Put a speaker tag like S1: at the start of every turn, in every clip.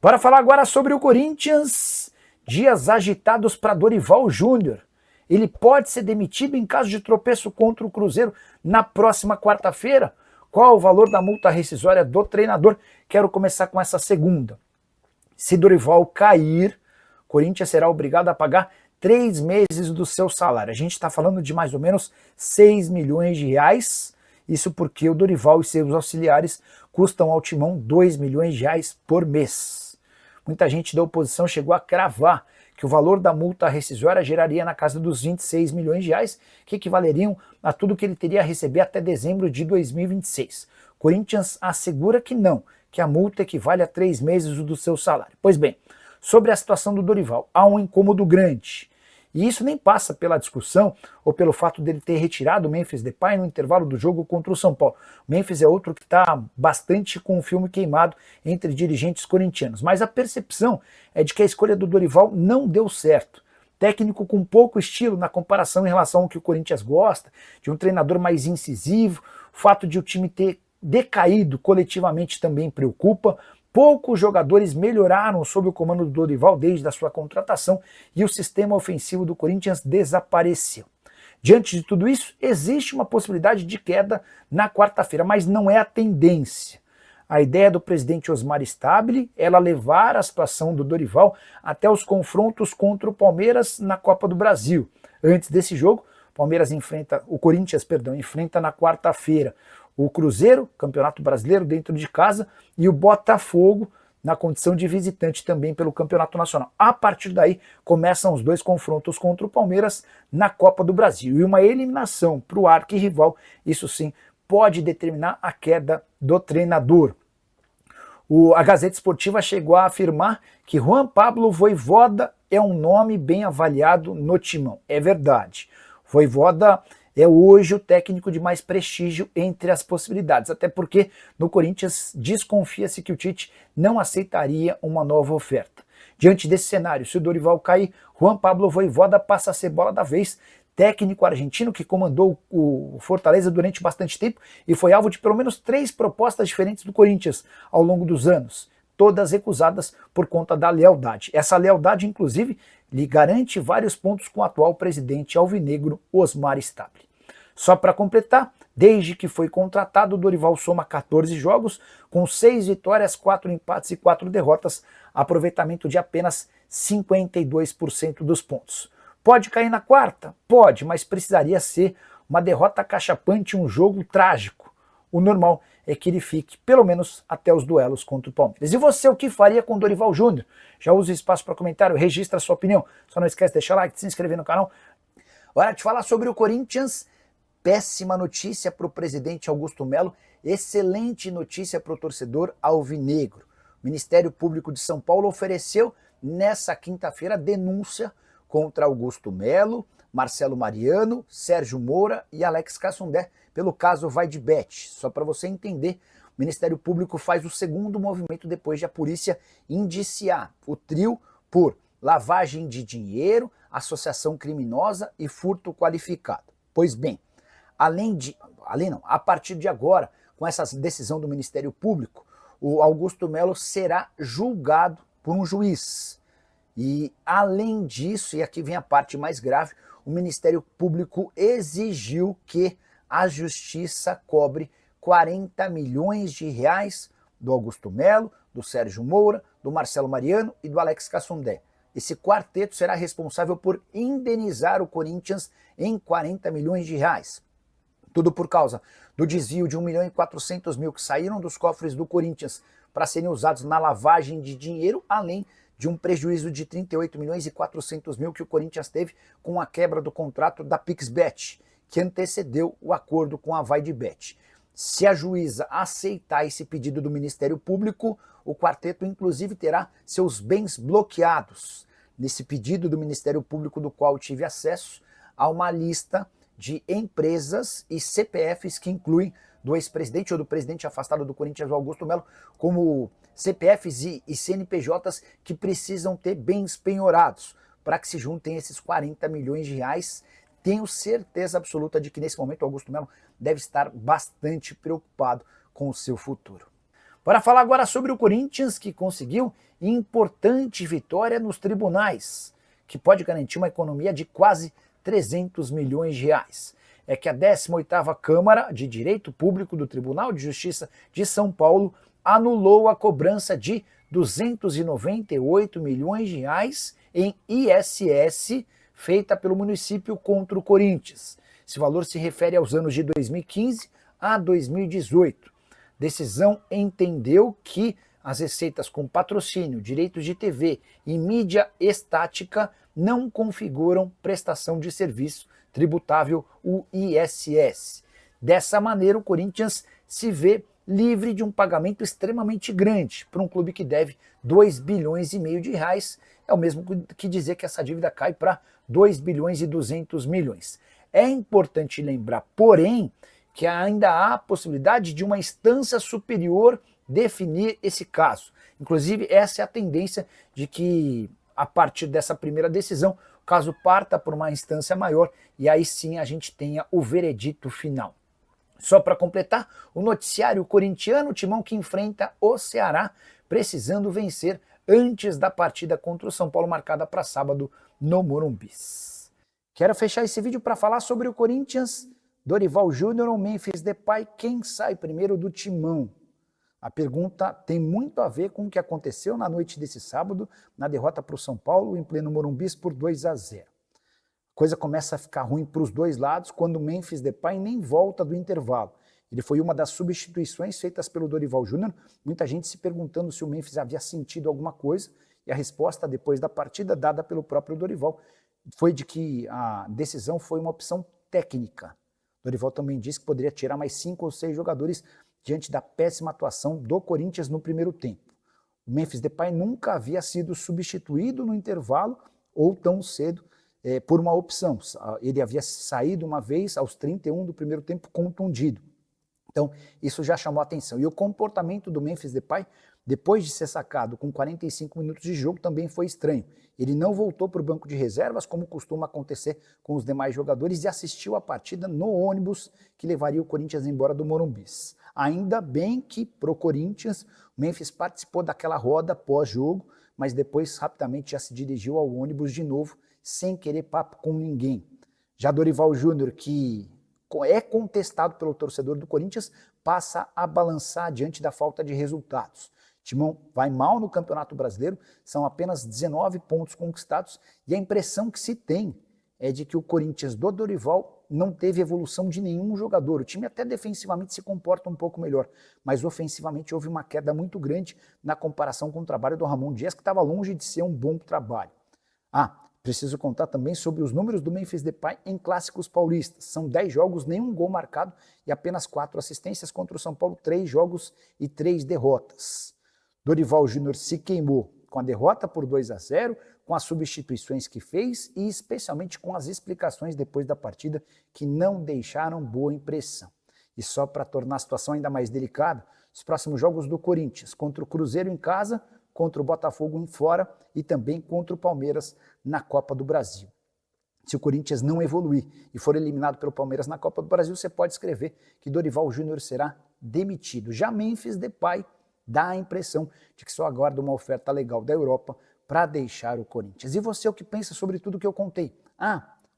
S1: Bora falar agora sobre o Corinthians. Dias agitados para Dorival Júnior. Ele pode ser demitido em caso de tropeço contra o Cruzeiro na próxima quarta-feira? Qual o valor da multa rescisória do treinador? Quero começar com essa segunda. Se Dorival cair, o Corinthians será obrigado a pagar 3 meses do seu salário. A gente está falando de mais ou menos 6 milhões de reais. Isso porque o Dorival e seus auxiliares custam ao Timão 2 milhões de reais por mês. Muita gente da oposição chegou a cravar que o valor da multa rescisória geraria na casa dos 26 milhões de reais, que equivaleriam a tudo que ele teria a receber até dezembro de 2026. Corinthians assegura que não, que a multa equivale a 3 meses do seu salário. Pois bem, sobre a situação do Dorival, há um incômodo grande. E isso nem passa pela discussão ou pelo fato dele ter retirado o Memphis Depay no intervalo do jogo contra o São Paulo. O Memphis é outro que está bastante com o filme queimado entre dirigentes corintianos. Mas a percepção é de que a escolha do Dorival não deu certo. Técnico com pouco estilo na comparação em relação ao que o Corinthians gosta, de um treinador mais incisivo, o fato de o time ter decaído coletivamente também preocupa. Poucos jogadores melhoraram sob o comando do Dorival desde a sua contratação e o sistema ofensivo do Corinthians desapareceu. Diante de tudo isso, existe uma possibilidade de queda na quarta-feira, mas não é a tendência. A ideia do presidente Osmar Stabile é levar a situação do Dorival até os confrontos contra o Palmeiras na Copa do Brasil. Antes desse jogo, o Corinthians enfrenta na quarta-feira o Cruzeiro, Campeonato Brasileiro, dentro de casa, e o Botafogo, na condição de visitante também pelo Campeonato Nacional. A partir daí, começam os dois confrontos contra o Palmeiras na Copa do Brasil. E uma eliminação para o arquirrival, isso sim, pode determinar a queda do treinador. A Gazeta Esportiva chegou a afirmar que Juan Pablo Vojvoda é um nome bem avaliado no Timão. É verdade. Vojvoda é hoje o técnico de mais prestígio entre as possibilidades, até porque no Corinthians desconfia-se que o Tite não aceitaria uma nova oferta. Diante desse cenário, se o Dorival cair, Juan Pablo Vojvoda passa a ser bola da vez, técnico argentino que comandou o Fortaleza durante bastante tempo e foi alvo de pelo menos 3 propostas diferentes do Corinthians ao longo dos anos, todas recusadas por conta da lealdade. Essa lealdade, inclusive, lhe garante vários pontos com o atual presidente alvinegro Osmar Stabile. Só para completar, desde que foi contratado, o Dorival soma 14 jogos, com 6 vitórias, 4 empates e 4 derrotas, aproveitamento de apenas 52% dos pontos. Pode cair na quarta? Pode, mas precisaria ser uma derrota cachapante, um jogo trágico. O normal é que ele fique, pelo menos, até os duelos contra o Palmeiras. E você, o que faria com o Dorival Júnior? Já usa o espaço para comentário, registra a sua opinião. Só não esquece de deixar like, de se inscrever no canal. Hora de falar sobre o Corinthians. Péssima notícia para o presidente Augusto Melo, excelente notícia para o torcedor alvinegro. O Ministério Público de São Paulo ofereceu, nessa quinta-feira, denúncia contra Augusto Melo, Marcelo Mariano, Sérgio Moura e Alex Cassundé pelo caso Vaidbet. Só para você entender, o Ministério Público faz o segundo movimento depois de a polícia indiciar o trio por lavagem de dinheiro, associação criminosa e furto qualificado. Pois bem, a partir de agora, com essa decisão do Ministério Público, o Augusto Melo será julgado por um juiz. E, além disso, e aqui vem a parte mais grave, o Ministério Público exigiu que a Justiça cobre 40 milhões de reais do Augusto Melo, do Sérgio Moura, do Marcelo Mariano e do Alex Cassundé. Esse quarteto será responsável por indenizar o Corinthians em 40 milhões de reais. Tudo por causa do desvio de 1.400.000 que saíram dos cofres do Corinthians para serem usados na lavagem de dinheiro, além de um prejuízo de 38.400.000 que o Corinthians teve com a quebra do contrato da PixBet, que antecedeu o acordo com a Vaidbet. Se a juíza aceitar esse pedido do Ministério Público, o quarteto inclusive terá seus bens bloqueados. Nesse pedido do Ministério Público, do qual tive acesso, há uma lista de empresas e CPFs que incluem do ex-presidente ou do presidente afastado do Corinthians, Augusto Melo, como CPFs e CNPJs que precisam ter bens penhorados para que se juntem esses 40 milhões de reais. Tenho certeza absoluta de que nesse momento o Augusto Melo deve estar bastante preocupado com o seu futuro. Para falar agora sobre o Corinthians, que conseguiu importante vitória nos tribunais, que pode garantir uma economia de quase 300 milhões de reais. É que a 18ª Câmara de Direito Público do Tribunal de Justiça de São Paulo anulou a cobrança de 298 milhões de reais em ISS feita pelo município contra o Corinthians. Esse valor se refere aos anos de 2015 a 2018. Decisão entendeu que as receitas com patrocínio, direitos de TV e mídia estática não configuram prestação de serviço tributável, o ISS. Dessa maneira, o Corinthians se vê livre de um pagamento extremamente grande para um clube que deve 2 bilhões e meio de reais. É o mesmo que dizer que essa dívida cai para 2 bilhões e 200 milhões. É importante lembrar, porém, que ainda há a possibilidade de uma instância superior definir esse caso. Inclusive, essa é a tendência de que, a partir dessa primeira decisão, o caso parta por uma instância maior e aí sim a gente tenha o veredito final. Só para completar, o noticiário corintiano, o Timão que enfrenta o Ceará, precisando vencer antes da partida contra o São Paulo, marcada para sábado no Morumbi. Quero fechar esse vídeo para falar sobre o Corinthians, Dorival Júnior ou Memphis Depay, quem sai primeiro do Timão? A pergunta tem muito a ver com o que aconteceu na noite desse sábado, na derrota para o São Paulo, em pleno Morumbi, por 2-0. A coisa começa a ficar ruim para os dois lados quando o Memphis Depay nem volta do intervalo. Ele foi uma das substituições feitas pelo Dorival Júnior, muita gente se perguntando se o Memphis havia sentido alguma coisa, e a resposta depois da partida dada pelo próprio Dorival foi de que a decisão foi uma opção técnica. Dorival também disse que poderia tirar mais 5 ou 6 jogadores diante da péssima atuação do Corinthians no primeiro tempo. O Memphis Depay nunca havia sido substituído no intervalo ou tão cedo por uma opção. Ele havia saído uma vez aos 31 do primeiro tempo contundido. Então, isso já chamou a atenção. E o comportamento do Memphis Depay, depois de ser sacado com 45 minutos de jogo, também foi estranho. Ele não voltou para o banco de reservas, como costuma acontecer com os demais jogadores, e assistiu a partida no ônibus que levaria o Corinthians embora do Morumbi. Ainda bem que, pro Corinthians, o Memphis participou daquela roda pós-jogo, mas depois rapidamente já se dirigiu ao ônibus de novo, sem querer papo com ninguém. Já Dorival Júnior, que é contestado pelo torcedor do Corinthians, passa a balançar diante da falta de resultados. Timão vai mal no Campeonato Brasileiro, são apenas 19 pontos conquistados e a impressão que se tem é de que o Corinthians do Dorival não teve evolução de nenhum jogador. O time até defensivamente se comporta um pouco melhor, mas ofensivamente houve uma queda muito grande na comparação com o trabalho do Ramon Dias, que estava longe de ser um bom trabalho. Preciso contar também sobre os números do Memphis Depay em clássicos paulistas. São 10 jogos, nenhum gol marcado e apenas 4 assistências contra o São Paulo, 3 jogos e 3 derrotas. Dorival Júnior se queimou com a derrota por 2-0, com as substituições que fez e especialmente com as explicações depois da partida que não deixaram boa impressão. E só para tornar a situação ainda mais delicada, os próximos jogos do Corinthians, contra o Cruzeiro em casa, contra o Botafogo em fora e também contra o Palmeiras na Copa do Brasil. Se o Corinthians não evoluir e for eliminado pelo Palmeiras na Copa do Brasil, você pode escrever que Dorival Júnior será demitido. Já Memphis Depay dá a impressão de que só aguarda uma oferta legal da Europa para deixar o Corinthians. E você, o que pensa sobre tudo que eu contei?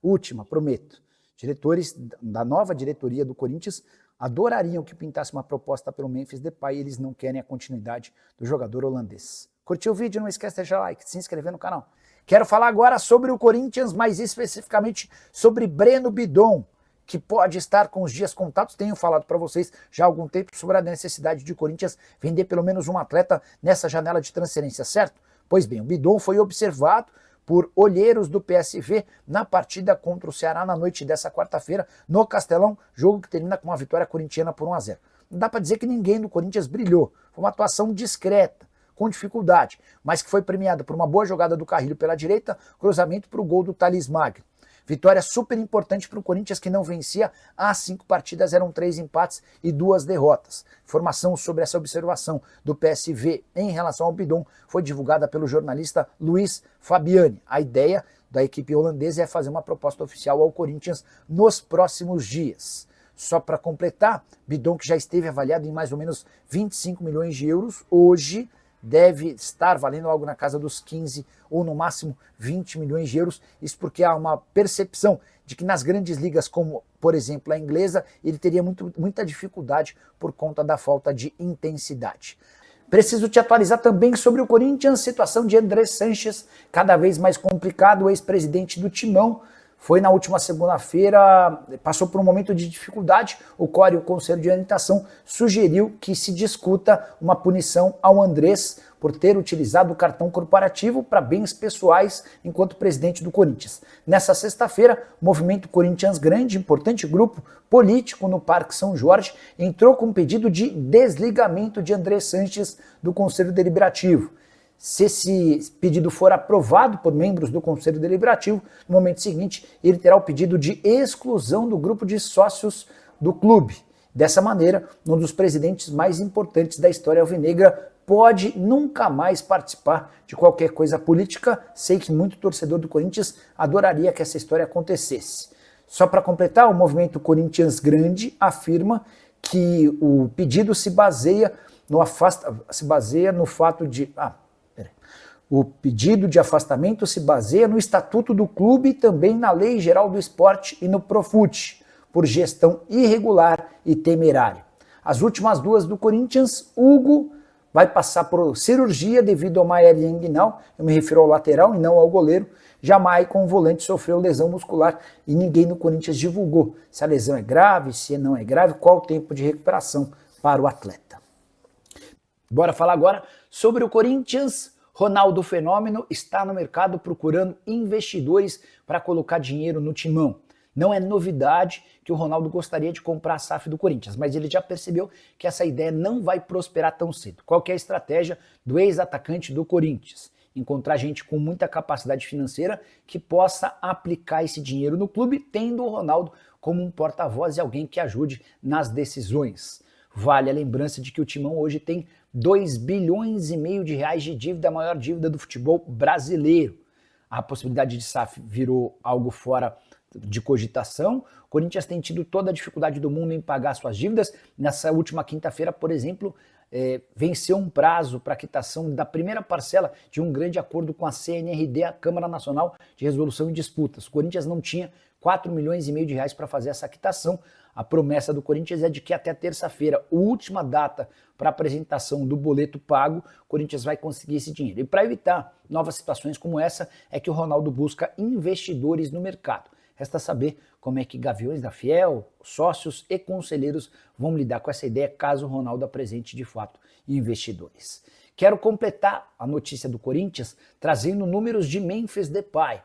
S1: Última, prometo. Diretores da nova diretoria do Corinthians adorariam que pintasse uma proposta pelo Memphis Depay e eles não querem a continuidade do jogador holandês. Curtiu o vídeo? Não esquece de deixar o like, de se inscrever no canal. Quero falar agora sobre o Corinthians, mais especificamente sobre Breno Bidon, que pode estar com os dias contados. Tenho falado para vocês já há algum tempo sobre a necessidade de Corinthians vender pelo menos um atleta nessa janela de transferência, certo? Pois bem, o Bidon foi observado por olheiros do PSV na partida contra o Ceará na noite dessa quarta-feira no Castelão, jogo que termina com uma vitória corintiana por 1-0. Não dá para dizer que ninguém do Corinthians brilhou, foi uma atuação discreta, com dificuldade, mas que foi premiada por uma boa jogada do Carrilho pela direita, cruzamento para o gol do Thales Magno. Vitória super importante para o Corinthians, que não vencia há 5 partidas, eram 3 empates e 2 derrotas. Informação sobre essa observação do PSV em relação ao Bidon foi divulgada pelo jornalista Luiz Fabiani. A ideia da equipe holandesa é fazer uma proposta oficial ao Corinthians nos próximos dias. Só para completar, Bidon, que já esteve avaliado em mais ou menos 25 milhões de euros, hoje deve estar valendo algo na casa dos 15 ou no máximo 20 milhões de euros. Isso porque há uma percepção de que nas grandes ligas, como por exemplo a inglesa, ele teria muita dificuldade por conta da falta de intensidade. Preciso te atualizar também sobre o Corinthians, situação de André Sanches, cada vez mais complicado, o ex-presidente do Timão. Foi na última segunda-feira, passou por um momento de dificuldade, o COR e o Conselho de Orientação sugeriu que se discuta uma punição ao Andrés por ter utilizado o cartão corporativo para bens pessoais enquanto presidente do Corinthians. Nessa sexta-feira, o Movimento Corinthians Grande, importante grupo político no Parque São Jorge, entrou com um pedido de desligamento de André Sanches do Conselho Deliberativo. Se esse pedido for aprovado por membros do Conselho Deliberativo, no momento seguinte, ele terá o pedido de exclusão do grupo de sócios do clube. Dessa maneira, um dos presidentes mais importantes da história alvinegra pode nunca mais participar de qualquer coisa política. Sei que muito torcedor do Corinthians adoraria que essa história acontecesse. Só para completar, o Movimento Corinthians Grande afirma que o pedido se baseia no fato de... O pedido de afastamento se baseia no Estatuto do Clube e também na Lei Geral do Esporte e no Profut, por gestão irregular e temerária. As últimas duas do Corinthians, Hugo vai passar por cirurgia devido a uma hernia inguinal, eu me refiro ao lateral e não ao goleiro. Já Maicon, o volante, sofreu lesão muscular e ninguém no Corinthians divulgou se a lesão é grave, se não é grave, qual o tempo de recuperação para o atleta. Bora falar agora sobre o Corinthians. Ronaldo Fenômeno está no mercado procurando investidores para colocar dinheiro no timão. Não é novidade que o Ronaldo gostaria de comprar a SAF do Corinthians, mas ele já percebeu que essa ideia não vai prosperar tão cedo. Qual que é a estratégia do ex-atacante do Corinthians? Encontrar gente com muita capacidade financeira que possa aplicar esse dinheiro no clube, tendo o Ronaldo como um porta-voz e alguém que ajude nas decisões. Vale a lembrança de que o Timão hoje tem 2 bilhões e meio de reais de dívida, a maior dívida do futebol brasileiro. A possibilidade de SAF virou algo fora de cogitação. O Corinthians tem tido toda a dificuldade do mundo em pagar suas dívidas. Nessa última quinta-feira, por exemplo, venceu um prazo para quitação da primeira parcela de um grande acordo com a CNRD, a Câmara Nacional de Resolução em Disputas. O Corinthians não tinha 4 milhões e meio de reais para fazer essa quitação. A promessa do Corinthians é de que até terça-feira, última data para apresentação do boleto pago, o Corinthians vai conseguir esse dinheiro. E para evitar novas situações como essa, é que o Ronaldo busca investidores no mercado. Resta saber como é que Gaviões da Fiel, sócios e conselheiros vão lidar com essa ideia caso o Ronaldo apresente de fato investidores. Quero completar a notícia do Corinthians trazendo números de Memphis Depay,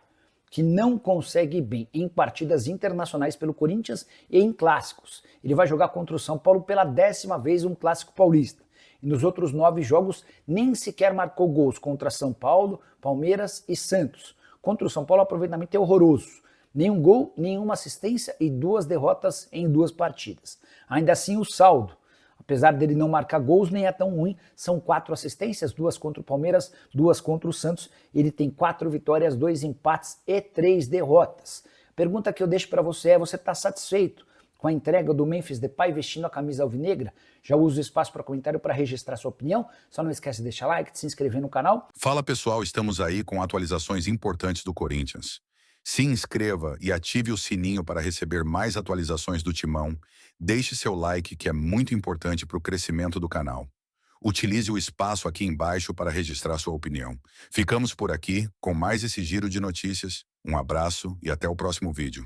S1: que não consegue ir bem em partidas internacionais pelo Corinthians e em clássicos. Ele vai jogar contra o São Paulo pela 10ª vez um clássico paulista. E nos outros 9 jogos nem sequer marcou gols contra São Paulo, Palmeiras e Santos. Contra o São Paulo o aproveitamento é horroroso. Nenhum gol, nenhuma assistência e 2 derrotas em 2 partidas. Ainda assim o saldo, apesar dele não marcar gols, nem é tão ruim. São 4 assistências, 2 contra o Palmeiras, 2 contra o Santos. Ele tem 4 vitórias, 2 empates e 3 derrotas. Pergunta que eu deixo para você é: você está satisfeito com a entrega do Memphis Depay vestindo a camisa alvinegra? Já usa o espaço para comentário para registrar sua opinião. Só não esquece de deixar like, de se inscrever no canal.
S2: Fala pessoal, estamos aí com atualizações importantes do Corinthians. Se inscreva e ative o sininho para receber mais atualizações do Timão. Deixe seu like, que é muito importante para o crescimento do canal. Utilize o espaço aqui embaixo para registrar sua opinião. Ficamos por aqui com mais esse giro de notícias. Um abraço e até o próximo vídeo.